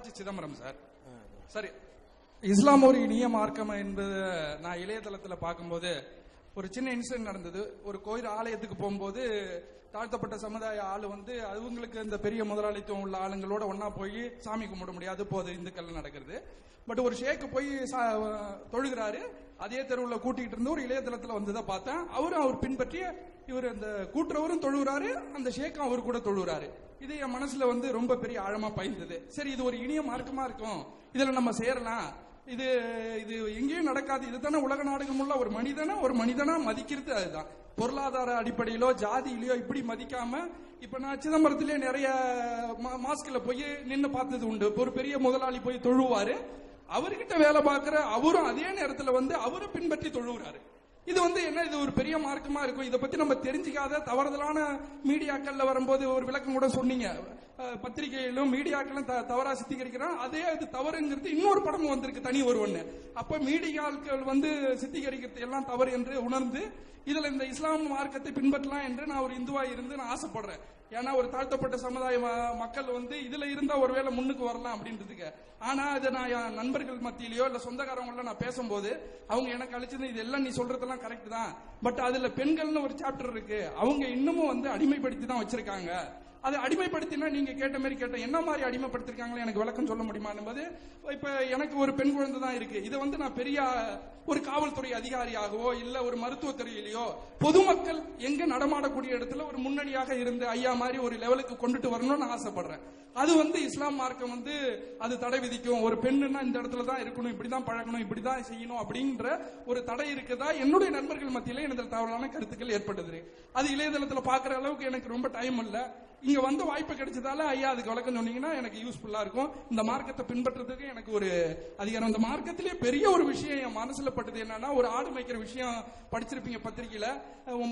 Balaji Chidambaram sir. சரி, இஸ்லாம் ஒரு இனிய மார்க்கம் என்பது நான் இளையதளத்தில் பார்க்கும்போது ஒரு சின்ன இன்சிடென்ட் நடந்தது. ஒரு கோயில் ஆலயத்துக்கு போகும்போது தாழ்த்தப்பட்ட சமுதாய ஆளு வந்து அவங்களுக்கு இந்த பெரிய முதலாளித்துவம் உள்ள ஆளுங்களோட ஒன்னா போய் சாமி கும்பிட முடியாது, போது இந்துக்கள் நடக்கிறது. பட் ஒரு ஷேக்கு போய் தொழுகிறாரு. அதே தெருவில் கூட்டிகிட்டு இருந்து ஒரு இளையதளத்தில் வந்ததை பார்த்தேன். அவர் பின்பற்றிய இவர் அந்த கூட்டுறவரும் தொழுகிறாரு, அந்த ஷேக்கும் அவர் கூட தொழுகிறாரு. இது என் மனசுல வந்து ரொம்ப பெரிய ஆழமா பயந்தது. சரி, இது ஒரு இனிய மார்க்கமா இருக்கும், இதுல நம்ம சேரலாம். இது இது எங்கேயும் நடக்காது. இதுதானே உலக நாடுகளும் ஒரு மனிதனா மதிக்கிறது. அதுதான் பொருளாதார அடிப்படையிலோ ஜாதியிலயோ இப்படி மதிக்காம. இப்ப நான் சிதம்பரத்திலே நிறைய மாஸ்க்ல போய் நின்று பார்த்தது உண்டு. ஒரு பெரிய முதலாளி போய் தொழுவாரு, அவர்கிட்ட வேலை பார்க்கிற அவரும் அதே நேரத்தில் வந்து அவரும் பின்பற்றி தொழுகிறாரு. இது வந்து என்ன, இது ஒரு பெரிய மார்க்கமா இருக்கும். இதை பத்தி நம்ம தெரிஞ்சுக்காத தவறுதலான மீடியாக்கள்ல வரும்போது ஒரு விளக்கம் கூட சொன்னீங்க. பத்திரிகையிலும் மீடியாக்களும் தவறா சித்தரிக்கிறான். அதே அது தவறுங்கிறது இன்னொரு படமும் வந்திருக்கு, தனி ஒருவன்னு. அப்ப மீடியாக்கள் வந்து சித்தரிக்கிறது எல்லாம் தவறு என்று உணர்ந்து இதுல இந்த இஸ்லாம் மார்க்கத்தை பின்பற்றலாம் என்று நான் ஒரு இந்துவா இருந்து நான் ஆசைப்படுறேன். ஏன்னா ஒரு தாழ்த்தப்பட்ட சமுதாய மக்கள் வந்து இதுல இருந்தா ஒருவேளை முன்னுக்கு வரலாம் அப்படின்றதுக்கு. ஆனா இதை நான் என் நண்பர்கள் மத்தியிலயோ இல்ல சொந்தக்காரங்கள நான் பேசும்போது அவங்க எனக்கு அழிச்சது இதெல்லாம் நீ சொல்றதெல்லாம் கரெக்ட் தான், பட் அதுல பெண்கள்னு ஒரு சாப்டர் இருக்கு, அவங்க இன்னமும் வந்து அடிமைப்படுத்தி தான் வச்சிருக்காங்க. அதை அடிமைப்படுத்தினா நீங்க கேட்ட மாதிரி கேட்ட என்ன மாதிரி அடிமைப்படுத்திருக்காங்களே எனக்கு விளக்கம் சொல்ல முடியுமா என்பது. இப்ப எனக்கு ஒரு பெண் குழந்தை தான் இருக்கு. இதை வந்து நான் பெரிய ஒரு காவல்துறை அதிகாரியாகவோ இல்ல ஒரு மருத்துவத்துறையிலயோ பொதுமக்கள் எங்க நடமாடக்கூடிய இடத்துல ஒரு முன்னணியாக இருந்து ஐயா மாதிரி ஒரு லெவலுக்கு கொண்டுட்டு வரணும்னு ஆசைப்படுறேன். அது வந்து இஸ்லாம் மார்க்கம் வந்து அது தடை விதிக்கும். ஒரு பெண்ணுன்னா இந்த இடத்துல தான் இருக்கணும், இப்படிதான் பழகணும், இப்படிதான் செய்யணும் அப்படின்ற ஒரு தடை இருக்குதா என்னுடைய நண்பர்கள் மத்தியில எனக்கு தவறான கருத்துக்கள் ஏற்படுது. அது இளையதளத்துல பாக்குற அளவுக்கு எனக்கு ரொம்ப டைம் இல்ல. இங்க வந்து வாய்ப்பு கிடைச்சதால ஐயா அதுக்கு விளக்கம் சொன்னீங்கன்னா எனக்கு யூஸ்ஃபுல்லா இருக்கும். இந்த மார்க்கத்தை பின்பற்றதுக்கு எனக்கு ஒரு அதிகாரம். இந்த மார்க்கத்திலே பெரிய ஒரு விஷயம் என் மனசுல பட்டது என்னன்னா, ஒரு ஆடு மேய்க்கிற விஷயம் படிச்சிருப்பீங்க பத்திரிகையில.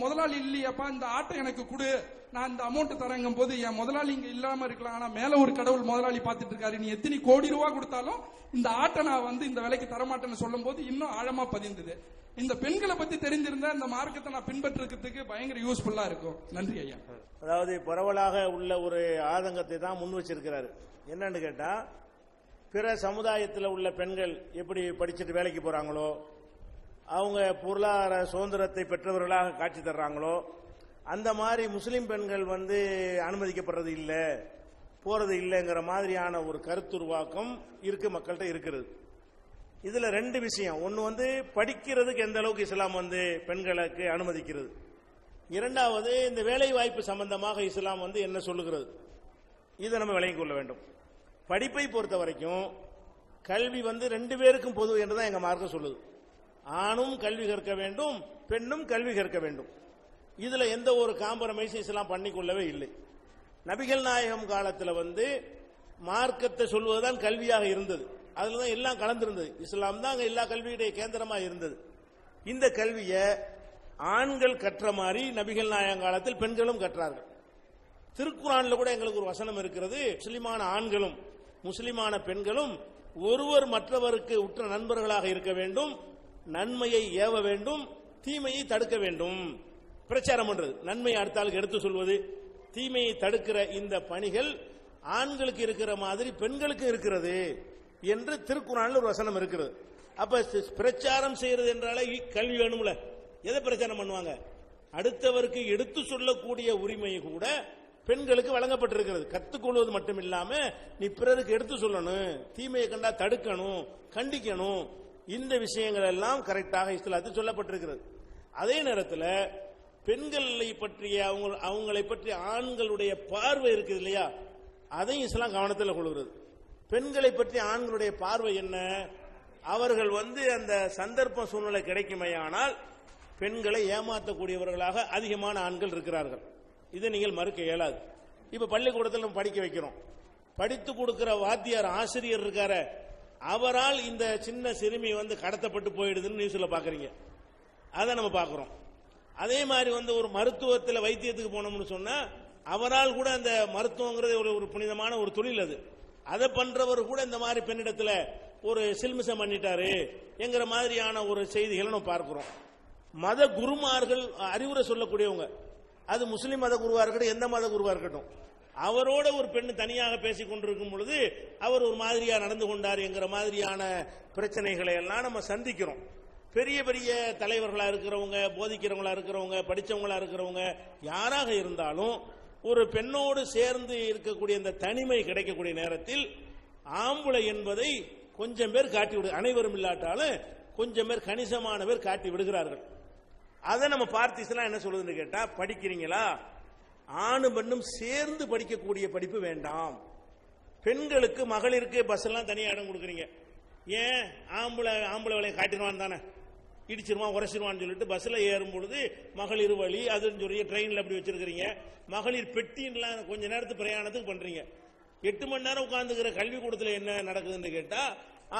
முதலாளி இல்லையாப்பா, இந்த ஆட்டை எனக்கு கொடு, நான் இந்த அமௌண்ட் தரங்கும் போது என் முதலாளி இங்க இல்லாம இருக்கலாம், ஆனா மேல ஒரு கடவுள் முதலாளி பார்த்துட்டு இருக்காரு, நீ எத்தனை கோடி ரூபாய் கொடுத்தாலும் இந்த ஆட்டை நான் வந்து இந்த விலைக்கு தரமாட்டேன்னு சொல்லும் போது இன்னும் ஆழமா பதிந்தது. இந்த பெண்களை பத்தி தெரிஞ்சிருந்தா இந்த மார்க்கத்தை நான் பின்பற்றுறதுக்கு பயங்கர யூஸ்ஃபுல்லா இருக்கும். நன்றி ஐயா. அதாவது பரவலாக உள்ள ஒரு ஆதங்கத்தை தான் முன் வச்சிருக்கிறாரு. என்னன்னு கேட்டா, பிற சமுதாயத்தில் உள்ள பெண்கள் எப்படி படிச்சுட்டு வேலைக்கு போறாங்களோ, அவங்க பொருளாதார சுதந்திரத்தை பெற்றவர்களாக காட்சி தர்றாங்களோ, அந்த மாதிரி முஸ்லிம் பெண்கள் வந்து அனுமதிக்கப்படுறது இல்லை, போறது இல்லைங்கிற மாதிரியான ஒரு கருத்துருவாக்கம் இருக்கு, மக்கள்கிட்ட இருக்கிறது. இதுல ரெண்டு விஷயம். ஒன்னு வந்து படிக்கிறதுக்கு எந்த அளவுக்கு இஸ்லாம் வந்து பெண்களுக்கு அனுமதிக்கிறது. இரண்டாவது இந்த வேலை வாய்ப்பு சம்பந்தமாக இஸ்லாம் வந்து என்ன சொல்லுகிறது, இதை நம்ம விளங்கிக் கொள்ள வேண்டும். படிப்பை பொறுத்த வரைக்கும் கல்வி வந்து ரெண்டு பேருக்கும் பொது என்றுதான் எங்க மார்க்கம் சொல்லுது. ஆணும் கல்வி கற்க வேண்டும், பெண்ணும் கல்வி கற்க வேண்டும். இதுல எந்த ஒரு காம்பரமைஸ் இஸ்லாம் பண்ணிக்கொள்ளவே இல்லை. நபிகள் நாயகம் காலத்தில் வந்து மார்க்கத்தை சொல்வதுதான் கல்வியாக இருந்தது. அதுலதான் எல்லாம் கலந்திருந்தது. இஸ்லாம் தான் எல்லா கல்வியுடைய கேந்திரமா இருந்தது. இந்த கல்வியை ஆண்கள் கற்ற மாதிரி நபிகள் நாயகம் காலத்தில் பெண்களும் கற்றார்கள். திருக்குர்ஆன்ல கூட எங்களுக்கு ஒரு வசனம் இருக்கிறது, முஸ்லிமான ஆண்களும் முஸ்லிமான பெண்களும் ஒருவர் மற்றவருக்கு உற்ற நண்பர்களாக இருக்க வேண்டும், நன்மையை ஏவ வேண்டும், தீமையை தடுக்க வேண்டும். பிரச்சாரம் பண்றது, நன்மையை அடுத்த ஆளுக்கு எடுத்து சொல்வது, தீமையை தடுக்கிற இந்த பணிகள் ஆண்களுக்கு இருக்கிற மாதிரி பெண்களுக்கு இருக்கிறது என்று திருக்குர்ஆன்ல ஒரு வசனம் இருக்கிறது. அப்ப பிரச்சாரம் செய்யறது என்றாலே கல்வி வேணும்ல. எதை பிரச்சாரம் பண்ணுவாங்க? அடுத்தவருக்கு எடுத்து சொல்லக்கூடிய உரிமை கூட பெண்களுக்கு வழங்கப்பட்டிருக்கிறது. கத்துக்கொள்வது மட்டும் இல்லாம நீ பிறருக்கு எடுத்து சொல்லணும், தீமையை கண்டா தடுக்கணும், கண்டிக்கணும். இந்த விஷயங்கள் எல்லாம் கரெக்டாக இஸ்லாத்தில் சொல்லப்பட்டிருக்கிறது. அதே நேரத்தில் பெண்களை பற்றிய அவங்களை பற்றிய ஆண்களுடைய பார்வை இருக்குது இல்லையா, அதையும் இஸ்லாம் கவனத்தில் கொள்கிறது. பெண்களை பற்றி ஆண்களுடைய பார்வை என்ன? அவர்கள் வந்து அந்த சந்தர்ப்ப சூழ்நிலை கிடைக்குமையானால் பெண்களை ஏமாற்றக்கூடியவர்களாக அதிகமான ஆண்கள் இருக்கிறார்கள். இதை நீங்கள் மறுக்க இயலாது. இப்ப பள்ளிக்கூடத்தில் நம்ம படிக்க வைக்கிறோம், படித்து கொடுக்கிற வாத்தியார் ஆசிரியர் இருக்கார, அவரால் இந்த சின்ன சிறுமி வந்து கடத்தப்பட்டு போயிடுதுன்னு நியூஸ்ல பாக்குறீங்க, அதை நம்ம பாக்குறோம். அதே மாதிரி வந்து ஒரு மருத்துவத்தில் வைத்தியத்துக்கு போனோம்னு சொன்னா அவரால் கூட அந்த மருத்துவங்கிறது ஒரு புனிதமான ஒரு தொழில், அது அதை பண்றவர் கூட இந்த மாதிரி பெண்ணிடத்துல ஒரு சில்மிசம் பண்ணிட்டாரு என்கிற மாதிரியான ஒரு செய்திகளை நம்ம பார்க்கிறோம். மத குருமார்கள் அறிவுரை சொல்லக்கூடியவங்க, அது முஸ்லிம் மத குருவா இருக்கட்டும், எந்த மத குருவா இருக்கட்டும், அவரோட ஒரு பெண் தனியாக பேசிக் கொண்டிருக்கும் பொழுது அவர் ஒரு மாதிரியா நடந்து கொண்டார் என்கிற மாதிரியான பிரச்சனைகளை எல்லாம் நம்ம சந்திக்கிறோம். பெரிய பெரிய தலைவர்களா இருக்கிறவங்க, போதிக்கிறவங்களா இருக்கிறவங்க, படிச்சவங்களா இருக்கிறவங்க யாராக இருந்தாலும் ஒரு பெண்ணோடு சேர்ந்து இருக்கக்கூடிய இந்த தனிமை கிடைக்கக்கூடிய நேரத்தில் ஆம்பளை என்பதை கொஞ்சம் பேர் காட்டி விடு, அனைவரும் இல்லாட்டாலும் கொஞ்சம் பேர், கணிசமான பேர் காட்டி விடுகிறார்கள். அதை நம்ம பார்த்து இஸ்லாம் என்ன சொல்லுதுன்னு கேட்டா, படிக்கிறீங்களா, ஆணும் பெண்ணும் சேர்ந்து படிக்கக்கூடிய படிப்பு வேண்டாம். பெண்களுக்கு மகளிருக்கு பஸ் எல்லாம் தனியா இடம் கொடுக்குறீங்க. ஏன்? ஆம்பளை வேலையை காட்டிடுவான் தானே, இடிச்சிருவான் உரைச்சிருவான்னு சொல்லிட்டு பஸ்ல ஏறும் பொழுது மகளிர் வழி அதுன்னு சொல்லி ட்ரெயின்ல அப்படி வச்சிருக்கிறீங்க. மகளிர் பெட்டின்லாம் கொஞ்ச நேரத்துக்கு பிரயாணத்துக்கு பண்றீங்க. 8 மணி நேரம் உட்கார்ந்துக்கிற கல்விக்கூடத்தில் என்ன நடக்குதுன்னு கேட்டா,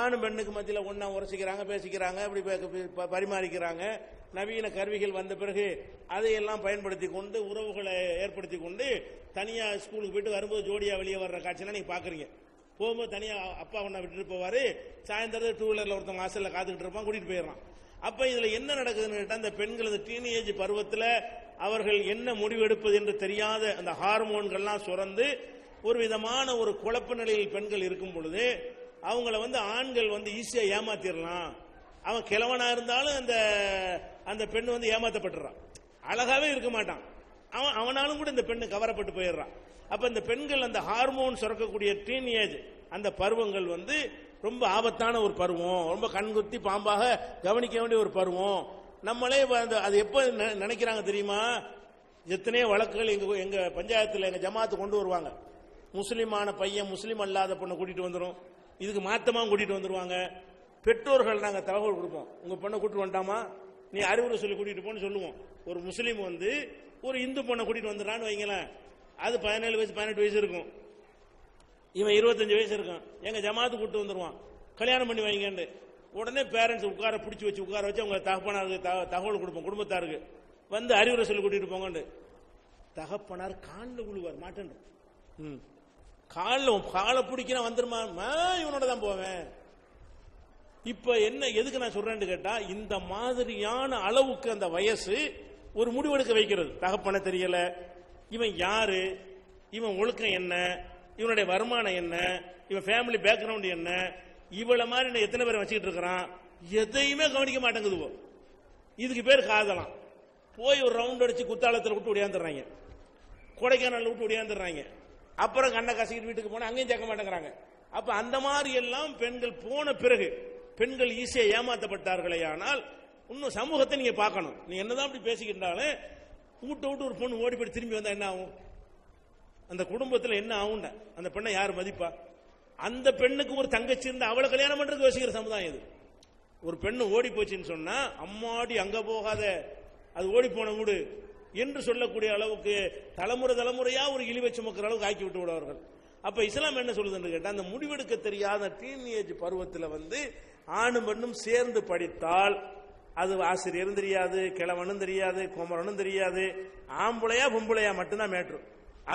ஆணும் பெண்ணுக்கு மத்தியில் ஒன்னா உரைச்சிக்கிறாங்க, பேசிக்கிறாங்க, அப்படி பரிமாறிக்கிறாங்க. நவீன கருவிகள் வந்த பிறகு அதையெல்லாம் பயன்படுத்தி கொண்டு உறவுகளை ஏற்படுத்தி கொண்டு தனியா ஸ்கூலுக்கு போயிட்டு வரும்போது ஜோடியா வெளியே வர்ற காட்சியெல்லாம் நீங்க பாக்குறீங்க. போகும்போது தனியா அப்பா ஒன்னா விட்டுட்டு போவாரு, சாயந்தரம் 2 வீலர்ல ஒருத்தவங்க வாசல்ல காத்துக்கிட்டு இருப்பான், கூட்டிட்டு போயிடறான். அப்ப இதுல என்ன நடக்குதுன்னு கேட்டா, அந்த பெண்கள் டீனேஜ் பருவத்தில் அவர்கள் என்ன முடிவு எடுப்பது என்று தெரியாத அந்த ஹார்மோன்கள்லாம் சுரந்து ஒரு விதமான ஒரு குழப்ப நிலையில் பெண்கள் இருக்கும் பொழுது அவங்கள ஆண்கள் ஈஸியா ஏமாத்திடலாம். அவன் கிழவனா இருந்தாலும் அந்த பெண் ஏமாத்தப்பட்டுறான். அழகாவே இருக்க மாட்டான், அவனாலும் கூட இந்த பெண்ணு கவரப்பட்டு போயிடுறான். அப்ப இந்த பெண்கள் அந்த ஹார்மோன் சுரக்கக்கூடிய டீனேஜ் அந்த பருவங்கள் ரொம்ப ஆபத்தான ஒரு பருவம், ரொம்ப கண்குத்தி பாம்பாக கவனிக்க வேண்டிய ஒரு பருவம். நம்மளே அது எப்ப நினைக்கிறாங்க தெரியுமா? எத்தனையோ வழக்குகள் எங்க பஞ்சாயத்துல எங்க ஜமாத்து கொண்டு வருவாங்க. முஸ்லிமான பையன் முஸ்லீம் அல்லாத பொண்ணை கூட்டிட்டு வந்துடும், இதுக்கு மாத்தமா கூட்டிட்டு வந்துருவாங்க. பெற்றோர்கள் நாங்க தகவல் கொடுப்போம், உங்க பொண்ணை கூட்டிட்டு வந்துட்டாமா, நீ அறிவுரை சொல்லி கூட்டிட்டு போன்னு சொல்லுவோம். ஒரு முஸ்லீம் ஒரு இந்து பொண்ணை கூட்டிட்டு வந்துடுறான்னு வைங்களேன், அது 17 வயசு 18 வயசு இருக்கும், இவன் 25 வயசு இருக்கும். எங்க ஜமாத்து கூட்டு வந்துருவான், கல்யாணம் பண்ணி வைங்கன்னு. உடனே பேரண்ட்ஸ் பிடிச்சி வச்சு உட்கார வச்சு அவங்க தகப்பனாருக்கு தகவல் கொடுப்போம், குடும்பத்தாருக்கு அறிவுரை சொல்லி கூட்டிட்டு போங்கன்னு. தகப்பனார் காலில் விழுவார், மாட்டேன், காலை பிடிக்கிறேன் வந்துருமா, இவனோட தான் போவேன். இப்ப என்ன எதுக்கு நான் சொல்றேன்னு கேட்டா, இந்த மாதிரியான அளவுக்கு அந்த வயசு ஒரு முடிவெடுக்க வைக்கிறது. தகப்பன தெரியல, இவன் யாரு, இவன் ஒழுக்கம் என்ன, இவனுடைய வருமானம் என்ன, இவன் ஃபேமிலி பேக்ரவுண்ட் என்ன, இவள மாதிரி எத்தனை பேரை வச்சுக்கிட்டு இருக்கிறான், எதையுமே கவனிக்க மாட்டேங்குதுவோ. இதுக்கு பேர் காதலாம். போய் ஒரு ரவுண்ட் அடிச்சு குத்தாலத்தில் விட்டு ஒடியாந்துடுறாங்க, கொடைக்கானல் விட்டு ஒடியாந்துடுறாங்க. அப்புறம் கண்ணை கசிக்கிட்டு வீட்டுக்கு போனா அங்கேயும் சேர்க்க மாட்டேங்கிறாங்க. அப்ப அந்த மாதிரி எல்லாம் பெண்கள் போன பிறகு பெண்கள் ஈஸியா ஏமாற்றப்பட்டார்களே. ஆனால் இன்னும் சமூகத்தை நீங்க பார்க்கணும். நீ என்னதான் அப்படி பேசிக்கிட்டாலும் வீட்டை விட்டு ஒரு பொண்ணு ஓடி போய் திரும்பி வந்தா என்ன ஆகும்? அந்த குடும்பத்தில் என்ன ஆகும்? அந்த பெண்ணை யார் மதிப்பா? அந்த பெண்ணுக்கு ஒரு தங்கச்சி இருந்தா அவளை கல்யாணம் பண்றதுக்கு யோசிக்கிற சமுதாயம் இது. ஒரு பெண்ணு ஓடி போச்சுன்னு சொன்னா, அம்மாடி அங்க போகாத, அது ஓடி போன வீடு என்று சொல்லக்கூடிய அளவுக்கு தலைமுறையா ஒரு இழிவை சுமக்கிற அளவுக்கு ஆக்கி விட்டு விடுவார்கள். அப்ப இஸ்லாம் என்ன சொல்லுதுன்னு கேட்டா, அந்த முடிவெடுக்க தெரியாத டீனேஜ் பருவத்தில் ஆணும் பெண்ணும் சேர்ந்து படித்தால் அது ஆசிரியரும் தெரியாது, கிழவனும் தெரியாது, குமரனும் தெரியாது, ஆம்பளையா பொம்பளையா மட்டும்தான் மேட்ரு.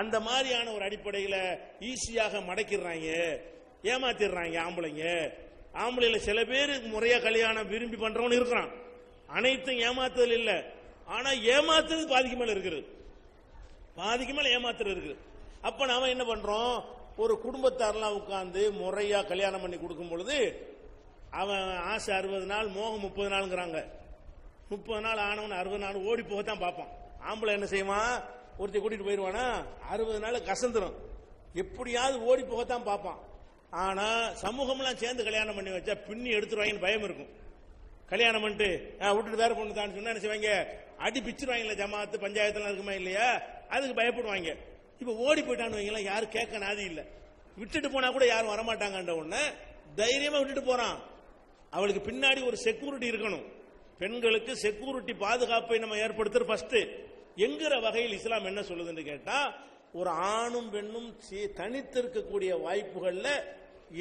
அந்த மாதிரியான ஒரு அடிப்படையில் ஈஸியாக மடக்கிடுறாங்க, ஏமாத்திடுறாங்க ஆம்பளைல சில பேர் முறையா கல்யாணம் விரும்பி பண்றவனு இருக்கிறான். அனைத்தும் ஏமாத்துதல் இல்ல, ஆனா ஏமாத்துறது பாதிக்கு மேல இருக்குது, பாதிக்கு மேல ஏமாத்துறது இருக்குது. அப்ப நாம என்ன பண்றோம்? ஒரு குடும்பத்தாரெல்லாம் உட்கார்ந்து முறையா கல்யாணம் பண்ணி கொடுக்கும் பொழுது அவன் ஆசை 60 நாள், மோகம் 30 நாள்ங்கிறாங்க. 30 நாள் ஆனவன் 60 நாள் ஓடி போகத்தான் பார்ப்பான். ஆம்பளை என்ன செய்வான்? ஒருத்தி கூட்டிட்டு போயிருவானா, 60 நாள் கசந்துரும், எப்படியாவது ஓடி போகத்தான் பார்ப்பான். ஆனா சமூகம்லாம் சேர்ந்து கல்யாணம் பண்ணி வச்சா பின்னி எடுத்துருவாங்கன்னு பயம் இருக்கும். கல்யாணம் பண்ணிட்டு விட்டுட்டு வேற பொண்ணு தான் சொன்னா என்ன செய்வாங்க? அடி பிச்சிருவாங்கல்ல, ஜமாத்து பஞ்சாயத்துலாம் இருக்குமா இல்லையா, அதுக்கு பயப்படுவாங்க. இப்ப ஓடி போயிட்டான்னு வைங்களா, யாரும் கேட்க நாதி இல்ல, விட்டுட்டு போனா கூட யாரும் வரமாட்டாங்கன்ற உடனே தைரியமா விட்டுட்டு போறான். அவளுக்கு பின்னாடி ஒரு செக்யூரிட்டி இருக்கணும். பெண்களுக்கு செக்யூரிட்டி பாதுகாப்பை நம்ம ஏற்படுத்துறது ஃபர்ஸ்ட் என்கிற வகையில் இஸ்லாம் என்ன சொல்லுதுன்னு கேட்டா, ஒரு ஆணும் பெண்ணும் தனித்திருக்கக்கூடிய வாய்ப்புகள்ல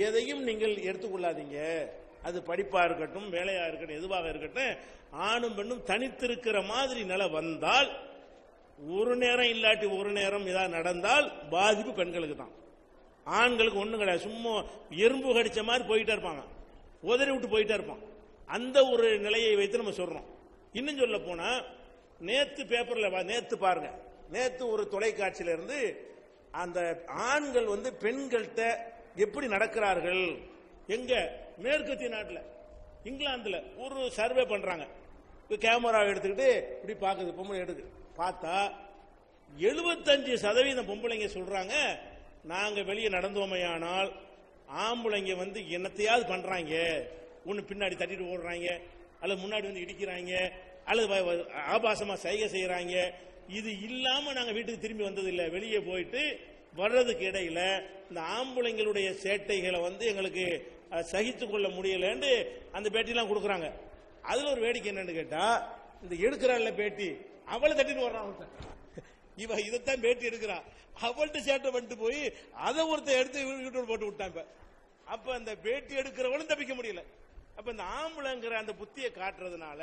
எதையும் நீங்கள் எடுத்துக்கொள்ளாதீங்க. அது படிப்பா இருக்கட்டும், வேலையா இருக்கட்டும், எதுவாக இருக்கட்டும், ஆணும் பெண்ணும் தனித்திருக்கிற மாதிரி நிலை வந்தால், ஒரு நேரம் இல்லாட்டி ஒரு நேரம் ஏதாவது நடந்தால் பாதிப்பு பெண்களுக்கு தான். ஆண்களுக்கு ஒண்ணும் கிடையாது, சும்மா எறும்பு கடிச்ச மாதிரி போயிட்டே இருப்பாங்க, உதறி விட்டு போயிட்டே இருப்பான். அந்த ஒரு நிலையை வைத்து நம்ம சொல்றோம். இன்னும் சொல்ல போனா, நேத்து பேப்பர்ல நேத்து பாருங்க, நேத்து ஒரு தொலைக்காட்சியில இருந்து அந்த ஆண்கள் வந்து பெண்கள்கிட்ட எப்படி நடக்கிறார்கள். எங்க மேற்கத்திய நாட்டில் இங்கிலாந்துல ஒரு சர்வே பண்றாங்க. கேமரா எடுத்துக்கிட்டு இப்படி பாக்குது, பொம்பளை எடுக்கு பார்த்தா 75% பொம்பளைங்க சொல்றாங்க, நாங்க வெளியே நடந்தோமையானால் ஆம்பளைங்க வந்து என்னத்தையாவது பண்றாங்க, ஒன்னு பின்னாடி தட்டிட்டு ஓடுறாங்க, அல்லது முன்னாடி வந்து இடிக்கிறாங்க, அல்லது ஆபாசமா சைகை செய்யறாங்க. இது இல்லாம நாங்க வீட்டுக்கு திரும்பி வந்தது இல்லை. வெளியே போயிட்டு வர்றதுக்கு இடையில இந்த ஆம்பளைங்களுடைய சேட்டைகளை வந்து எங்களுக்கு சகித்துக் கொள்ள முடியலன்னு அந்த பேட்டிலாம் கொடுக்குறாங்க. அதுல ஒரு வேடிக்கை என்னன்னு கேட்டா, இந்த எடுக்கிறாள் பேட்டி, அவளை தட்டிட்டு வர்றான். இவ இதைத்தான் பேட்டி எடுக்கிறா, அவள்கிட்ட சேட்டை பண்ணிட்டு போய் அதை ஒருத்தர் எடுத்து யூடியூப் போட்டு விட்டான். அப்ப அந்த பேட்டி எடுக்கிறவளும் தப்பிக்க முடியல. அப்ப இந்த ஆம்பளைங்கிற அந்த புத்தியை காட்டுறதுனால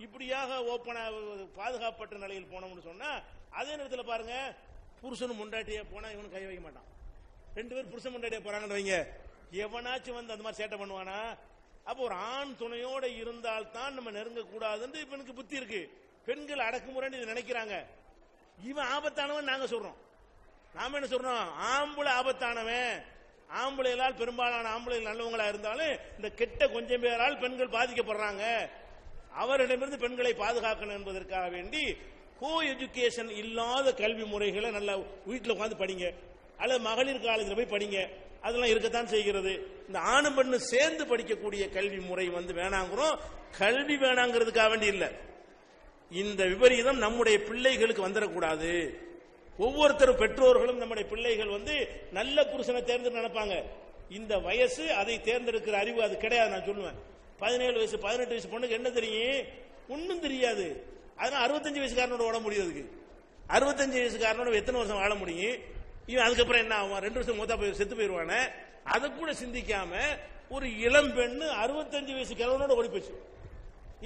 இப்படியாக ஓப்பனா பாதுகாப்பற்ற நிலையில் போனோம்னு சொன்னா, அதே நேரத்தில் பாருங்க, புருஷனும் முண்டாட்டியே போனா இவனு கை வைக்க மாட்டான். 2 பேர் புருஷன் முண்டாட்டியே போறாங்கன்னு வைங்க, எவனாச்சும் வந்து அந்த மாதிரி சேட்டை பண்ணுவானா? அப்போ ஒரு ஆண் துணையோட இருந்தால்தான் நம்ம நெருங்க கூடாதுன்னு இவனுக்கு புத்தி இருக்கு. பெண்கள் அடக்குமுறைன்னு இது நினைக்கிறாங்க. இவன் ஆபத்தானவன் நாங்க சொல்றோம். நாம என்ன சொல்றோம்? ஆம்பளை ஆபத்தானவன். ஆம்பளைகளால் பெரும்பாலான ஆம்பளைகள் நல்லவங்களா இருந்தாலும் இந்த கெட்ட கொஞ்சம் பேரால் பெண்கள் பாதிக்கப்படுறாங்க. அவரிடமிருந்து பெண்களை பாதுகாக்கணும் என்பதற்காக வேண்டி கோ எஜுகேஷன் இல்லாத கல்வி முறைகளை நல்லா வீட்டில் உட்காந்து படிங்க, அல்லது மகளிர் காலேஜில் போய் படிங்க. அதெல்லாம் இருக்கத்தான் செய்கிறது. இந்த ஆணும் பெண்ணு சேர்ந்து படிக்கக்கூடிய கல்வி முறை வந்து வேணாங்கிறோம். கல்வி வேணாங்கிறதுக்காக வேண்டி இல்லை. இந்த விபரீதம் நம்முடைய பிள்ளைகளுக்கு வந்துடக்கூடாது. ஒவ்வொருத்தரும் பெற்றோர்களும் நம்முடைய பிள்ளைகள் வந்து நல்ல புருஷனை தேர்ந்தெடுத்து நினைப்பாங்க. இந்த வயசு அதை தேர்ந்தெடுக்கிற அறிவு அது கிடையாது. நான் சொல்லுவேன், 17 வயசு 18 வயசு பொண்ணுக்கு என்ன தெரியும்? ஒன்னும் தெரியாது. அதனால 65 வயசுக்காரனோட ஓட முடியாது. 65 வயசுக்காரனோட எத்தனை வருஷம் வாழ முடியும்? இவன் அதுக்கப்புறம் என்ன ஆகும்? 2 வருஷம் மூத்தா போய் செத்து போயிருவான. அதை கூட சிந்திக்காம ஒரு இளம் பெண்ணு 65 வயசு கிழவனோட ஓடி போச்சு.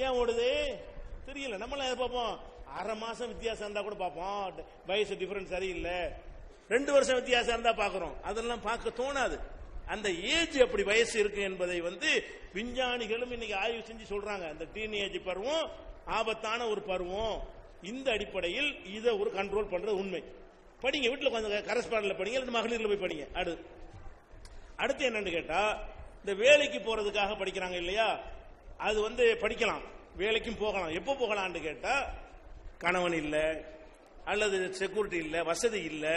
ஏன் ஓடுது தெரியல. நம்மளாம் பார்ப்போம், அரை மாசம் வித்தியாசம் இருந்தா கூட பார்ப்போம், வயசு டிஃபரன்ஸ் சரியில்லை. 2 வருஷம் வித்தியாசம் இருந்தா பாக்குறோம். அதெல்லாம் பார்க்க தோணாது. அந்த ஏஜ் அப்படி வயசு இருக்கு என்பதை வந்து விஞ்ஞானிகளும் இன்னைக்கு ஆய்வு செஞ்சு சொல்றாங்க. அந்த டீனேஜ் பருவம் ஆபத்தான ஒரு பருவம். இந்த அடிப்படையில் இதை ஒரு கண்ட்ரோல் பண்றது உண்மை. படிங்க, வீட்டில் கொஞ்சம் கரஸ்பாண்டில் படிங்க, இல்லை மகளிர்ல போய் படிங்க. அடுத்து என்னன்னு கேட்டா, இந்த வேலைக்கு போறதுக்காக படிக்கிறாங்க இல்லையா, அது வந்து படிக்கலாம், வேலைக்கும் போகலாம். எப்போ போகலான்னு கேட்டா, கணவன் இல்லை, அல்லது செக்யூரிட்டி இல்லை, வசதி இல்லை,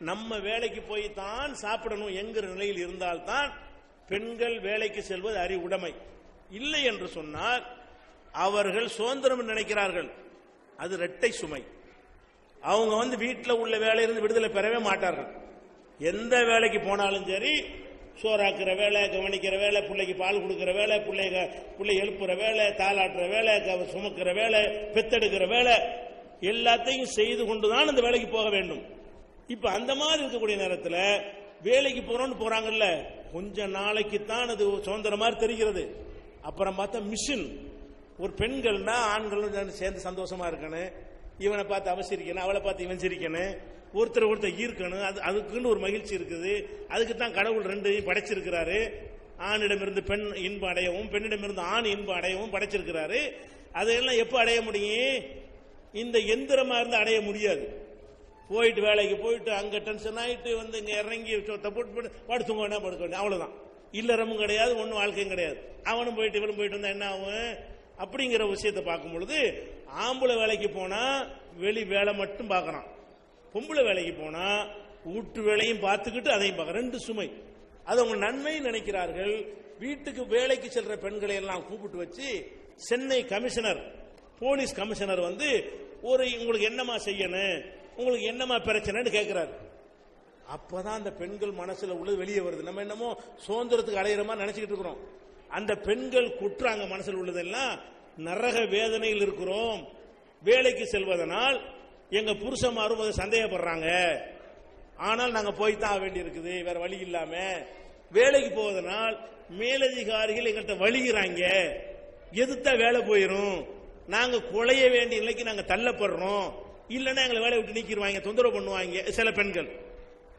நம்ம வேலைக்கு போய் தான் சாப்பிடணும் என்கிற நிலையில் இருந்தால்தான் பெண்கள் வேலைக்கு செல்வது அறிவுடைமை. இல்லை என்று சொன்னால் அவர்கள் சுதந்திரம் நினைக்கிறார்கள். அது இரட்டை சுமை. அவங்க வந்து வீட்டில் உள்ள வேலையிலிருந்து விடுதலை பெறவே மாட்டார்கள். எந்த வேலைக்கு போனாலும் சரி, சோறாக்குற வேலை, கவனிக்கிற வேலை, பிள்ளைக்கு பால் கொடுக்கிற வேலை, பிள்ளை எழுப்புற வேலை, தாளாட்டுற வேலை, சுமக்கிற வேலை, பெத்தெடுக்கிற வேலை, எல்லாத்தையும் செய்து கொண்டுதான் அந்த வேலைக்கு போக வேண்டும். இப்ப அந்த மாதிரி இருக்கக்கூடிய நேரத்தில் வேலைக்கு போறோம்னு போறாங்கல்ல, கொஞ்ச நாளைக்கு தான் அது சுதந்திர மாதிரி தெரிகிறது. அப்புறம் பார்த்தா மிஷின். ஒரு பெண்கள்னா ஆண்களும் சேர்ந்து சந்தோஷமா இருக்கணும், இவனை பார்த்து அவ சிரிக்கணும், அவளை பார்த்து இவன் சிரிக்கணும், ஒருத்தர் ஈர்க்கணும். அதுக்குன்னு ஒரு மகிழ்ச்சி இருக்குது. அதுக்கு தான் கடவுள் 2ஐயும் படைச்சிருக்கிறாரு. ஆணிடமிருந்து பெண் இன்பம் அடையவும், பெண்ணிடமிருந்து ஆண் இன்பம் அடையவும் படைச்சிருக்கிறாரு. அதையெல்லாம் எப்ப அடைய முடியும்? இந்த எந்திரமா இருந்து அடைய முடியாது. போயிட்டு வேலைக்கு போயிட்டு அங்க டென்ஷன் ஆயிட்டு வந்து இங்க இறங்கி போட்டு படுத்துங்க படுக்க அவ்வளவுதான். இல்லறமும் கிடையாது, ஒன்னும் வாழ்க்கையும் கிடையாது. அவனும் போயிட்டு இவனும் போயிட்டு வந்தா என்ன ஆகும்? அப்படிங்கிற விஷயத்தை பார்க்கும் பொழுது ஆம்பளை வேலைக்கு போனா வெளி வேலை மட்டும் பார்க்கறான், பொம்பளை வேலைக்கு போனா வீட்டு வேலையும் பார்த்துக்கிட்டு அதையும் பார்க்க. 2 சுமை. அது அவங்க நன்மை நினைக்கிறார்கள். வீட்டுக்கு வேலைக்கு செல்ற பெண்களை எல்லாம் கூப்பிட்டு வச்சு சென்னை கமிஷனர், போலீஸ் கமிஷனர் வந்து உங்களுக்கு என்னமா செய்யணும், உங்களுக்கு என்னமா பிரச்சனைன்னு கேட்கிறாரு. அப்பதான் அந்த பெண்கள் மனசுல உள்ளது வெளியே வருது. நம்ம என்னமோ சுதந்திரத்துக்கு அடையிற மாதிரி நினைச்சுக்கிட்டு இருக்கிறோம். அந்த பெண்கள் குற்றாங்க மனசில் உள்ளதெல்லாம் நரக வேதனையில் இருக்கிறோம். வேலைக்கு செல்வதனால் எங்க புருஷமாரும் அதை சந்தேகப்படுறாங்க. ஆனால் நாங்க போய்தான் வேண்டி இருக்குது, வேற வழி இல்லாம. வேலைக்கு போவதனால் மேலதிகாரிகள் எங்கள்கிட்ட வலிகிறாங்க, எதுத்தா வேலை போயிரும், நாங்க குலைய வேண்டிய நிலைக்கு நாங்க தள்ளப்படுறோம், இல்லன்னா எங்களை வேலையை விட்டு நீக்கிடுவாங்க, தொந்தரவு பண்ணுவாங்க. சில பெண்கள்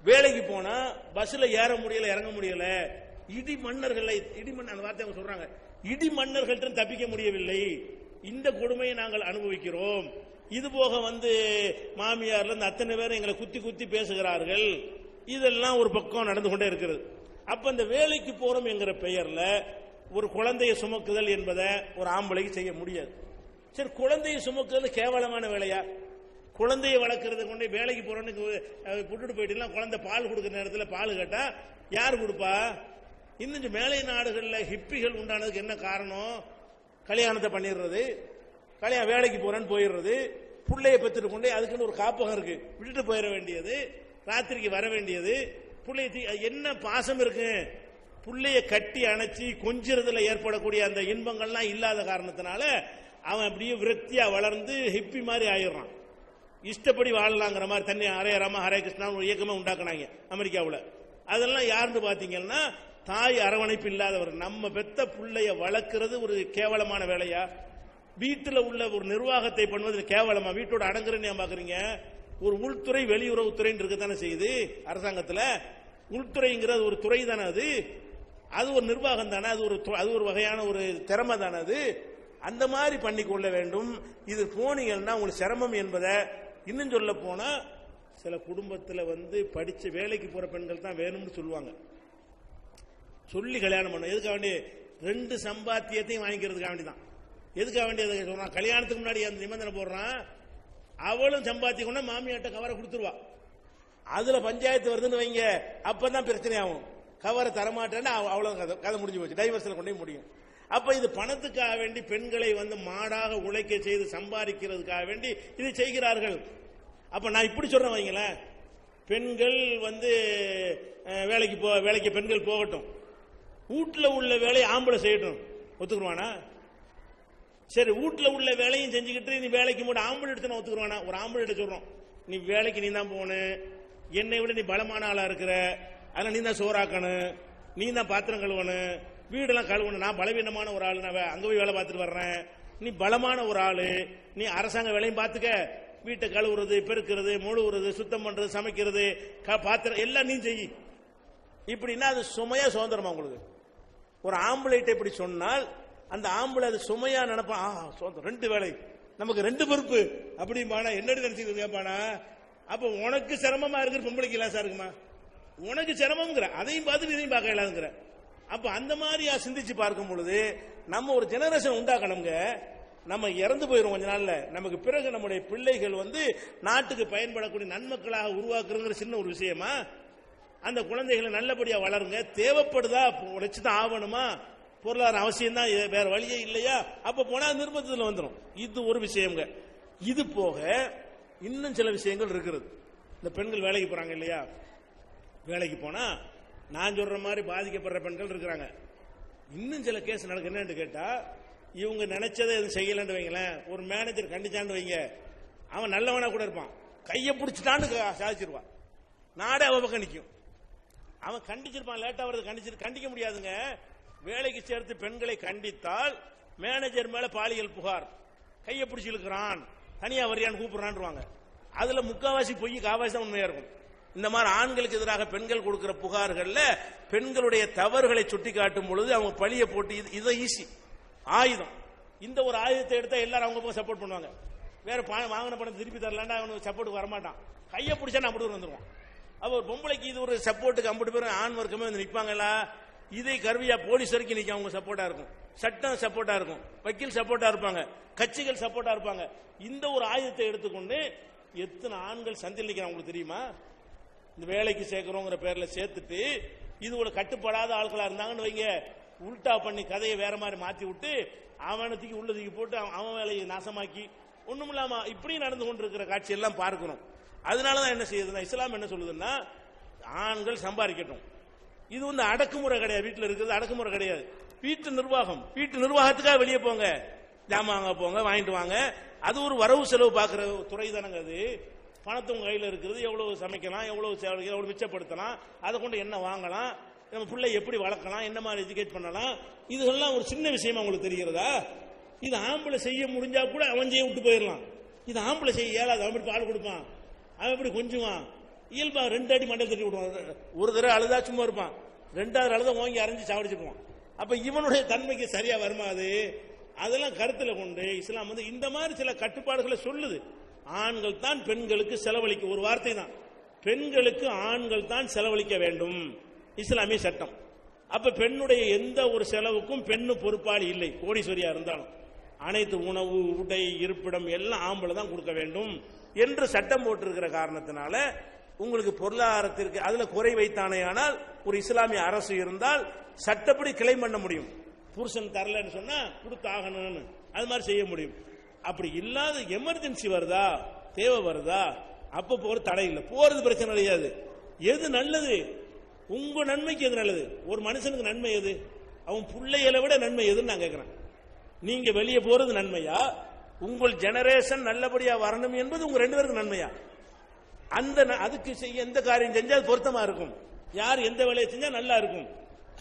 வேலைக்கு போனா பஸ்ல ஏற முடியல, இறங்க முடியல, இடி மன்னர்களை அந்த வார்த்தை அவங்க சொல்றாங்க, இடி மன்னர்கள்ட்ட தப்பிக்க முடியவில்லை. இந்த கொடுமையை நாங்கள் அனுபவிக்கிறோம். இது போக மாமியார்ல இருந்து அத்தனை பேர் எங்களை குத்தி குத்தி பேசுகிறார்கள். இதெல்லாம் ஒரு பக்கம் நடந்து கொண்டே இருக்கிறது. அப்ப இந்த வேலைக்கு போறோம் என்கிற பெயர்ல ஒரு குழந்தையை சுமக்குதல் என்பதை ஒரு ஆம்பளைக்கு செய்ய முடியாது. சரி, குழந்தையை சுமக்குதல் கேவலமான வேலையா? குழந்தையை வளர்க்கறத கொண்டு வேலைக்கு போறோன்னு விட்டுட்டு போயிட்டு குழந்தை பால் கொடுக்குற நேரத்தில் பால் கேட்டா யார் கொடுப்பா? இன்னும் மேலை நாடுகளில் ஹிப்பிகள் உண்டானதுக்கு என்ன காரணம்? கல்யாணத்தை பண்ணிடுறது, கல்யாணம் வேலைக்கு போறேன்னு போயிடுறது, பிள்ளைய பெற்றுட்டு கொண்டு அதுக்குன்னு ஒரு காப்பகம் இருக்கு, விட்டுட்டு போயிட வேண்டியது, ராத்திரிக்கு வர வேண்டியது. பிள்ளைய என்ன பாசம் இருக்கு? பிள்ளைய கட்டி அணைச்சி கொஞ்சிறதுல ஏற்படக்கூடிய அந்த இன்பங்கள்லாம் இல்லாத காரணத்தினால அவன் அப்படியே விரக்தியா வளர்ந்து ஹிப்பி மாதிரி ஆயிடுறான். இஷ்டப்படி வாழலாங்கிற மாதிரி தன்னை ஹரே ராம ஹரே கிருஷ்ணா ஒரு இயக்கமே உண்டாக்குனாங்க அமெரிக்காவில். அதெல்லாம் யாருன்னு பாத்தீங்கன்னா தாய் அரவணைப்பு இல்லாதவர். நம்ம பெத்த பிள்ளைய வளர்க்கிறது ஒரு கேவலமான வேலையா? வீட்டில் உள்ள ஒரு நிர்வாகத்தை பண்ணுவது கேவலமா? வீட்டோட அடங்குறேன்னு பாக்குறீங்க. ஒரு உள்துறை வெளியுறவுத்துறைன்னு இருக்கத்தானே செய்யுது அரசாங்கத்தில். உள்துறைங்கிறது ஒரு துறை தானே, அது ஒரு நிர்வாகம் தானே, அது ஒரு வகையான ஒரு திறமை தானே. அது அந்த மாதிரி பண்ணிக்கொள்ள வேண்டும். இது போனீங்கன்னா உங்களுக்கு சிரமம் என்பதை இன்னும் சொல்ல போனா சில குடும்பத்தில் படிச்ச வேலைக்கு போற பெண்கள் தான் வேணும்னு சொல்லுவாங்க. சொல்லி கல்யாணம் பண்ணும். எதுக்காக வேண்டி? 2 சம்பாத்தியத்தையும் வாங்கிக்கிறதுக்காக வேண்டிதான். எதுக்காக வேண்டிய சொல்றான்? கல்யாணத்துக்கு முன்னாடி அந்த நிபந்தனை போடுறான், அவளும் சம்பாத்திக்கொண்டா மாமியாட்ட கவரை கொடுத்துருவா. அதுல பஞ்சாயத்து வருதுன்னு வைங்க, அப்பதான் பிரச்சனை ஆகும். கவரை தரமாட்டேன்னு அவ்வளவு கதை முடிஞ்சு போச்சு, டைவர்ஸ்ல கொண்டே முடியும். அப்ப இது பணத்துக்காக வேண்டி பெண்களை மாடாக உழைக்க செய்து சம்பாதிக்கிறதுக்காக வேண்டி இதை செய்கிறார்கள். அப்ப நான் இப்படி சொல்றேன் வைங்களேன், பெண்கள் வேலைக்கு பெண்கள் போகட்டும், வீட்டுல உள்ள வேலையை ஆம்பளை செய்யட்டும், ஒத்துக்குருவானா? சரி, வீட்டுல உள்ள வேலையும் செஞ்சுக்கிட்டு நீ வேலைக்கு மட்டும் ஆம்பளை எடுத்து ஒத்துக்குருவானா? ஒரு ஆம்பளை சொல்றோம், நீ வேலைக்கு நீ தான் போகணும், என்னை விட நீ பலமான ஆளா இருக்கிற, அதனால நீ தான் சோறாக்கணும், நீ தான் பாத்திரம் கழுவணும், வீடெல்லாம் கழுவணும். நான் பலவீனமான ஒரு ஆளு, நான் அங்க போய் வேலை பார்த்துட்டு வர்றேன். நீ பலமான ஒரு ஆளு, நீ அரசாங்க வேலையும் பார்த்துக்க, வீட்டை கழுவுறது, பெருக்கிறது, முழுவுறது, சுத்தம் பண்றது, சமைக்கிறது, பாத்திரம் எல்லாம் நீ செய். இப்படின்னா அது சுமையா சுதந்திரமா உங்களுக்கு? ஒரு ஆம்பளைட்ட இப்படி சொன்னால் அந்த ஆம்பளை அது சுமையா நினைப்பான். 2 வேலை, நமக்கு 2 பொறுப்பு அப்படிம்பானா? என்னடி நினைச்சுக்கிட்டு கேட்பானா? அப்ப உனக்கு சிரமமா இருக்கிற பொம்பளைக்கு இல்லாசா இருக்குமா? உனக்கு சிரமம்ங்கிற அதையும் பார்த்து இதையும் பார்க்க இல்லாதுங்கிற. அப்ப அந்த மாதிரியா சிந்திச்சு பார்க்கும் பொழுது நம்ம ஒரு ஜெனரேஷன் உண்டாக்கணுங்க. நம்ம இறந்து போயிரும் கொஞ்ச நாள்ல. நமக்கு பிறகு நம்முடைய பிள்ளைகள் நாட்டுக்கு பயன்படக்கூடிய நன்மக்களாக உருவாக்குறங்கிற சின்ன ஒரு விஷயமா? அந்த குழந்தைகளை நல்லபடியா வளருங்க. தேவைப்படுதா உழைச்சுதான் ஆகணுமா? பொருளாதார அவசியம் தான், வேற வழியே இல்லையா? அப்ப போனா நிர்பந்தத்தில் வந்துடும். இது ஒரு விஷயங்க. இது போக இன்னும் சில விஷயங்கள் இருக்கிறது. இந்த பெண்கள் வேலைக்கு போறாங்க இல்லையா? வேலைக்கு போனா நான் சொல்ற மாதிரி பாதிக்கப்படுற பெண்கள் இருக்கிறாங்க. இன்னும் சில கேஸ் நடக்கு. என்னன்னு கேட்டா, இவங்க நினைச்சதை எதுவும் செய்யலன்னு வைங்களேன், ஒரு மேனேஜர் கண்டிச்சான்னு வைங்க, அவன் நல்லவனா கூட இருப்பான், கையை பிடிச்சிட்டான்னு சாதிச்சிருவான், நாடே அவ பக்கம் நிற்கும். அவன் கண்டிச்சிருப்பான், லேட்டா வருது, கண்டிக்க முடியாதுங்க. வேலைக்கு சேர்த்து பெண்களை கண்டித்தால் மேனேஜர் மேல பாலியல் புகார், கையை பிடிச்சி இழுக்கிறான், தனியா வரியான்னு கூப்பிடுறான். அதுல முக்காவாசி பொய், காவாசி தான் உண்மையா இருக்கும். இந்த மாதிரி ஆண்களுக்கு எதிராக பெண்கள் கொடுக்கிற புகார்கள்ல பெண்களுடைய தவறுகளை சுட்டி காட்டும் பொழுது அவங்க பழிய போட்டு இதை ஈஸி ஆயுதம். இந்த ஒரு ஆயுதத்தை எடுத்தா எல்லாரும் அவங்க போய் சப்போர்ட் பண்ணுவாங்க. வேற வாங்கின பணம் திருப்பி தரலாண்டா அவனுக்கு சப்போர்ட்டுக்கு வரமாட்டான். கையை பிடிச்சா நான் அப்படி வந்துருவான். அப்ப ஒரு பொம்பளைக்கு இது ஒரு சப்போர்ட்டுக்கு 50 பேரும் ஆண் வர்க்கமே நிற்பாங்களா? இதை கருவியா போலீஸ் வரைக்கும் நிற்க அவங்க சப்போர்ட்டா இருக்கும், சட்டம் சப்போர்ட்டா இருக்கும், வக்கீல் சப்போர்ட்டா இருப்பாங்க, கட்சிகள் சப்போர்ட்டா இருப்பாங்க. இந்த ஒரு ஆயுதத்தை எடுத்துக்கொண்டு எத்தனை ஆண்கள் சந்தில் நிற்கிறாங்க உங்களுக்கு தெரியுமா? இந்த வேலைக்கு சேர்க்கிறோங்கிற பேர்ல சேர்த்துட்டு இது ஒரு கட்டுப்படாத ஆட்களா இருந்தாங்கன்னு வைங்க, உல்டா பண்ணி கதையை வேற மாதிரி மாத்தி விட்டு அவனத்துக்கு உள்ளதுக்கு போட்டு அவன் வேலையை நாசமாக்கி ஒண்ணும் இல்லாம இப்படி நடந்து கொண்டிருக்கிற காட்சி எல்லாம் பார்க்கணும். அதனாலதான் என்ன செய்யுதுன்னா, இஸ்லாம் என்ன சொல்லுதுன்னா, ஆண்கள் சம்பாதிக்கட்டும். இது அடக்குமுறை கிடையாது, வீட்டில் இருக்கிறது அடக்குமுறை கிடையாது, வீட்டு நிர்வாகம். வீட்டு நிர்வாகத்துக்காக வெளியே போங்க, ஜாமாங்க போங்க, வாங்கிட்டு வாங்க. அது ஒரு வரவு செலவு பார்க்கிற துறை தானங்க. அது பணத்தை உங்க கையில் இருக்கிறது, எவ்வளவு சமைக்கலாம், எவ்வளவு மிச்சப்படுத்தலாம், அதை கொண்டு என்ன வாங்கலாம், நம்ம பிள்ளை எப்படி வளர்க்கலாம், என்ன மாதிரி எஜுகேட் பண்ணலாம், இதெல்லாம் ஒரு சின்ன விஷயமா உங்களுக்கு தெரிகிறதா? இது ஆம்பளை செய்ய முடிஞ்சா கூட அவன் செய்ய விட்டு போயிடலாம். இது ஆம்பளை செய்ய இயலாது. அவன் எப்படி பால் கொடுப்பான், அவன் எப்படி கொஞ்சுவான், இயல்பா 2 அடி மண்டல் தட்டி விடுவான். ஒரு தடவை அழுதா சும்மா இருப்பான், 2வது அழுத ஓங்கி அரைஞ்சு சாவடிச்சிருப்பான். அப்ப இவனுடைய தன்மைக்கு சரியா வருமா? அது அதெல்லாம் கருத்துல கொண்டு இஸ்லாம் வந்து இந்த மாதிரி சில கட்டுப்பாடுகளை சொல்லுது. ஆண்கள் தான் பெண்களுக்கு செலவழிக்க, ஒரு வார்த்தை தான், பெண்களுக்கு ஆண்கள் தான் செலவழிக்க வேண்டும் இஸ்லாமிய சட்டம். அப்ப பெண்ணுடைய எந்த ஒரு செலவுக்கும் பெண்ணு பொறுப்பாளி இல்லை. கோடீஸ்வரியா இருந்தாலும் அனைத்து உணவு, உடை, இருப்பிடம் எல்லாம் ஆம்பளை தான் கொடுக்க வேண்டும் என்று சட்டம் போட்டிருக்கிற காரணத்தினால உங்களுக்கு பொருளாதாரத்திற்கு அதுல குறை வைத்தானே ஆனால் ஒரு இஸ்லாமிய அரசு இருந்தால் சட்டப்படி கிளைம் பண்ண முடியும். புருஷன் தரலன்னு சொன்னா கொடுத்தாகணும்னு அது மாதிரி செய்ய முடியும். அப்படி இல்லாத எமர்ஜென்சி வருதா, தேவை வருதா, அப்ப போற தடை இல்லை, போறது பிரச்சனை கிடையாது. எது நல்லது, உங்க நன்மைக்கு எது நல்லது? ஒரு மனுஷனுக்கு நன்மை எது? அவன் பிள்ளைகளை விட நன்மை எதுன்னு நான் கேட்கிறேன். நீங்க வெளியே போறது நன்மையா, உங்கள் ஜெனரேஷன் நல்லபடியா வரணும் என்பது உங்க 2 பேருக்கு நன்மையா? அந்த அதுக்கு செய்ய எந்த காரியம் செஞ்சா அது பொருத்தமா இருக்கும், யார் எந்த வேலையை செஞ்சா நல்லா இருக்கும்.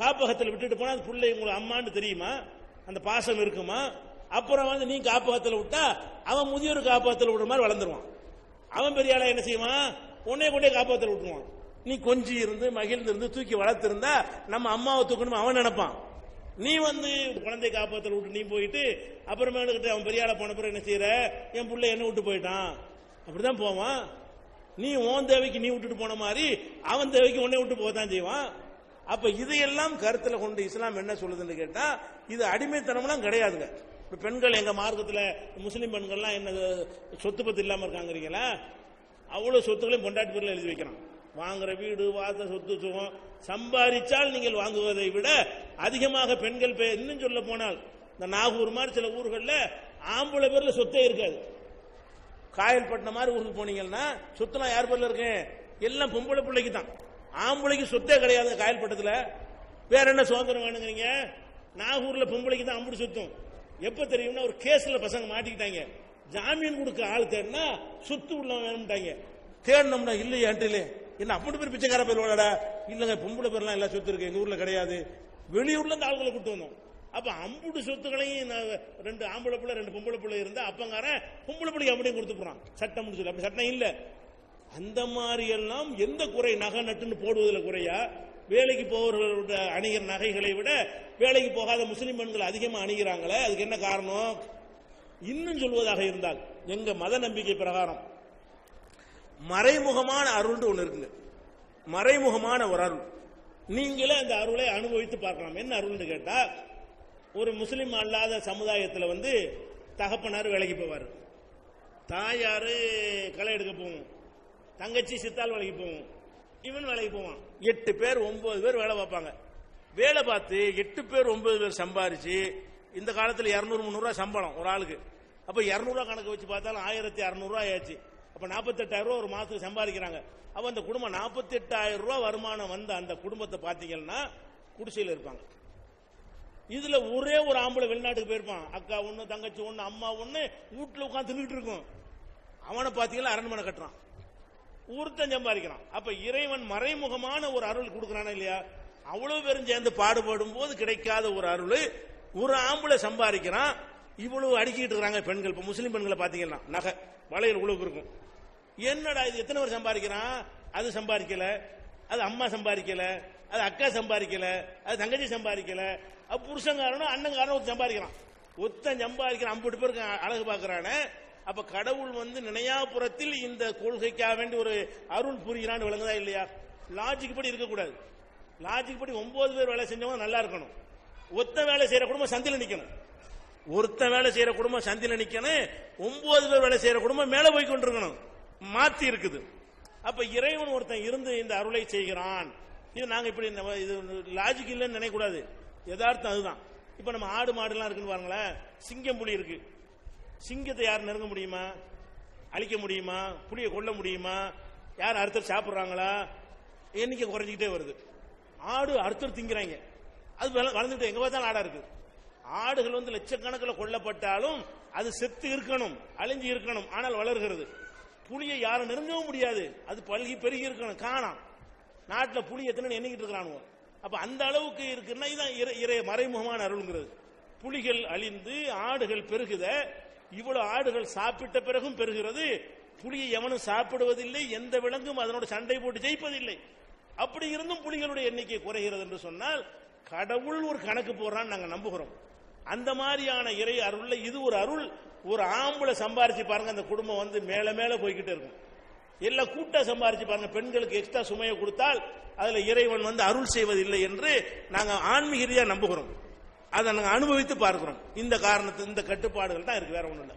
காப்பகத்தில் விட்டுட்டு போனா அது பிள்ளை உங்களுக்கு அம்மான்னு தெரியுமா, அந்த பாசம் இருக்குமா? அப்புறம் வந்து நீ காப்பகத்தில் விட்டா அவன் முதியோர் காப்பகத்தில் விடுற மாதிரி வளர்ந்துருவான். அவன் பெரிய ஆளா என்ன செய்வான், உன்னைய கொண்டே காப்பகத்தில் விட்டுருவான். நீ கொஞ்சி இருந்து மகிழ்ந்து இருந்து தூக்கி வளர்த்திருந்தா நம்ம அம்மாவை தூக்கணும் அவன் நினைப்பான். நீ வந்து குழந்தை காப்பகத்தில் விட்டு நீ போயிட்டு அப்புறமேலுக்கிட்ட அவன் பெரிய ஆளா போன பிறகு என்ன செய்யற, என் பிள்ளை என்ன விட்டு போயிட்டான் அப்படிதான் போவான். நீ உன் தேவைக்கு நீ விட்டுட்டு போன மாதிரி அவன் தேவைக்கு உன்னை விட்டு போதான் செய்வான். அப்ப இதையெல்லாம் கருத்துல கொண்டு இஸ்லாம் என்ன சொல்லுதுன்னு கேட்டா, இது அடிமைத்தனம்லாம் கிடையாதுங்க. இப்ப பெண்கள் எங்க மார்க்கத்துல முஸ்லிம் பெண்கள்லாம் என்ன சொத்து பத்து இல்லாம இருக்காங்கிறீங்களா? அவ்வளவு சொத்துக்களையும் பொண்டாட்டி பேர்ல எழுதி வைக்கிறான். வாங்குற வீடு, வாச, சொத்து, சுகம் சம்பாதிச்சால் நீங்கள் வாங்குவதை விட அதிகமாக பெண்கள் இன்னும் சொல்ல போனால் இந்த நாகூர் மாதிரி சில ஊர்களில் ஆம்பளை பேர்ல சொத்தே இருக்காது. காயல்பட்டினம் மாதிரி ஊருக்கு போனீங்கன்னா சொத்துலாம் யார் பேர்ல இருக்கு? எல்லாம் பொம்பளை பிள்ளைக்கு தான். ஆம்பளைக்கு சொத்தே கிடையாது காயல்பட்டத்தில். வேற என்ன சுதந்திரம் வேணுங்கிறீங்க? நாகூர்ல பொம்பளைக்கு தான் அம்புடு சொத்தும். எப்ப தெரியும்னா ஒரு கேஸ்ல பசங்க மாட்டிக்கிட்டாங்க, ஜாமீன் கொடுக்க ஆள் தேடினா சொத்து உள்ள வேணும்ட்டாங்க. தேடணும்னா இல்லையான்ட்டு என்ன அப்படி பேர் பிச்சைக்கார பேர் விளையாடா இல்லங்க, பொம்பளை பேர்லாம் எல்லாம் சொத்து இருக்கு, எங்க ஊர்ல கிடையாது. வெளியூர்ல இருந்து ஆளுகளை கூட்டு வந்தோம். அப்ப அம்புடு சொத்துக்களையும் 2 ஆம்பளை பிள்ளை 2 பொம்பளை பிள்ளை இருந்தா அப்பங்காரன் பொம்பளை பிள்ளைக்கு அப்படியே கொடுத்து போறான். சட்டம் முடிச்சு அப்படி சட்டம் இல்ல. அந்த மாதிரி எல்லாம் எந்த குறை, நகை நட்டுன்னு போடுவதில் குறையா? வேலைக்கு போவர்களுடைய அணிகிற நகைகளை விட வேலைக்கு போகாத முஸ்லிம் பெண்கள் அதிகமா அணிகிறாங்களே, அதுக்கு என்ன காரணம்? இன்னும் சொல்வதாக இருந்தால் எங்க மத நம்பிக்கை பிரகாரம் மறைமுகமான அருள் ஒன்று இருக்குங்க. மறைமுகமான ஒரு அருள், நீங்களே அந்த அருளை அனுபவித்து பார்க்கலாம். என்ன அருள்னு கேட்டா, ஒரு முஸ்லிம் அல்லாத சமுதாயத்தில் வந்து தகப்பனார் வேலைக்கு போவார், தாயாரு களை எடுக்க போவோம், தங்கச்சி சித்தால் வேலைக்கு போவோம், இவன் வேலைக்கு போவான். 8 பேர் 9 பேர் வேலை பார்ப்பாங்க. வேலை பார்த்து 8 பேர் 9 பேர் சம்பாரிச்சு இந்த காலத்தில் 200-300 ரூபாய் சம்பளம் ஒரு ஆளுக்கு. அப்ப 200 ரூபாய் கணக்கு வச்சு பார்த்தாலும் 1600 ரூபாய் ஆச்சு. அப்ப 48,000 ரூபாய் ஒரு மாசத்துக்கு சம்பாதிக்கிறாங்க. அப்ப அந்த குடும்பம் 48,000 ரூபாய் வருமானம் வந்த அந்த குடும்பத்தை பாத்தீங்கன்னா குடிசையில் இருப்பாங்க. இதுல ஒரே ஒரு ஆம்பளை வெளிநாட்டுக்கு போயிருப்பான், அக்கா ஒண்ணு, தங்கச்சி ஒண்ணு, அம்மா ஒண்ணு, வீட்டுல உட்காந்து தின்னுட்டு இருக்கும். அவனை பாத்தீங்கன்னா அரண்மனை கட்டுறான், ஊர்த்தம் சம்பாதிக்கிறான். அப்ப இறைவன் மறைமுகமான ஒரு அருள் கொடுக்கறானா இல்லையா? அவ்வளவு பேரும் சேர்ந்து பாடுபடும் போது கிடைக்காத ஒரு அருள் ஒரு ஆம்பளை சம்பாதிக்கிறான். இவ்வளவு அடிக்கிட்டு இருக்காங்க பெண்கள். இப்ப முஸ்லிம் பெண்களை பாத்தீங்கன்னா நகை வளையல் உழவு இருக்கும். என்னடா இது, எத்தனை பேர் சம்பாதிக்கிறான்? அது சம்பாதிக்கல, அது அம்மா சம்பாதிக்கல, அது அக்கா சம்பாதிக்கல, அது தங்கச்சி சம்பாதிக்கல, அது புருஷங்காரனும் அண்ணங்காரனும் சம்பாதிக்கிறான். ஒத்தன் சம்பாதிக்கிறான், 50 பேருக்கு அழகு பார்க்கிறானே. அப்ப கடவுள் வந்து நினையாபுரத்தில் இந்த கொள்கைக்காக வேண்டி ஒரு அருள் புரிகிறான்னு விளங்குதா இல்லையா? லாஜிக் படி இருக்கக்கூடாது. லாஜிக் படி 9 பேர் வேலை செஞ்சவங்க நல்லா இருக்கணும். ஒத்த வேலை செய்யற குடும்பம் சந்தில நிக்கணும். ஒருத்த வேலை செய்யற குடும்பம் சந்தில நிக்கணும். 9 பேர் வேலை செய்யற குடும்பம் மேல போய் கொண்டிருக்கணும். மாத்தி இருக்குது. அப்ப இறைவன் ஒருத்தன் இருந்து இந்த அருளை செய்கிறான். இது நாங்க இப்படி இது லாஜிக் இல்லைன்னு நினைக்க கூடாது, யதார்த்தம் அதுதான். இப்ப நம்ம ஆடு மாடு எல்லாம் இருக்குன்னு பாருங்களேன். சிங்கம் புலி இருக்கு. சிங்கத்தை யார் நெருங்க முடியுமா? அழிக்க முடியுமா? புலியை கொல்ல முடியுமா? யார் அறுத்தர் சாப்பிடுறாங்களா? எண்ணிக்கை குறைஞ்சிக்கிட்டே வருது. ஆடு அறுத்தர் திங்கிறாங்க, அது வளர்ந்துட்டு எங்க பார்த்தாலும் ஆடா இருக்கு. ஆடுகள் வந்து லட்சக்கணக்கில் கொல்லப்பட்டாலும் அது செத்து இருக்கணும், அழிஞ்சு இருக்கணும், ஆனால் வளர்கிறது. புலியை யாரும் நெருங்கவும் முடியாது, அது பல்கி பெருகி இருக்கணும். காணாம் நாட்டில் புலி எத்தனை எண்ணிக்கிட்டு இருக்கிறானுவோ. அப்ப அந்த அளவுக்கு இருக்குன்னா இதுதான் மறைமுகமான அருள்ங்கிறது. புலிகள் அழிந்து ஆடுகள் பெருகுத, இவ்வளவு ஆடுகள் சாப்பிட்ட பிறகும் பெருகிறது. புலியை எவனும் சாப்பிடுவதில்லை, எந்த விலங்கும் அதனோட சண்டை போட்டு ஜெயிப்பதில்லை. அப்படி இருந்தும் புலிகளுடைய எண்ணிக்கை குறைகிறது என்று சொன்னால் கடவுள் ஒரு கணக்கு போடுறான்னு நாங்க நம்புகிறோம். அந்த மாதிரியான இறை அருள்ல இது ஒரு அருள். ஒரு ஆம்பளை சம்பாரிச்சு பாருங்க, அந்த குடும்பம் வந்து மேல மேல போய்கிட்டே இருக்கும். எல்லாம் கூட்டா சம்பாரிச்சு பாருங்க, பெண்களுக்கு எக்ஸ்ட்ரா சுமையை கொடுத்தால் அதுல இறைவன் வந்து அருள் செய்வதில்லை என்று நாங்க ஆன்மீக ரீதியா நம்புகிறோம். அதை நாங்க அனுபவித்து பார்க்கிறோம். இந்த காரணத்து இந்த கட்டுப்பாடுகள் தான் இருக்கு, வேற ஒண்ணும் இல்லை.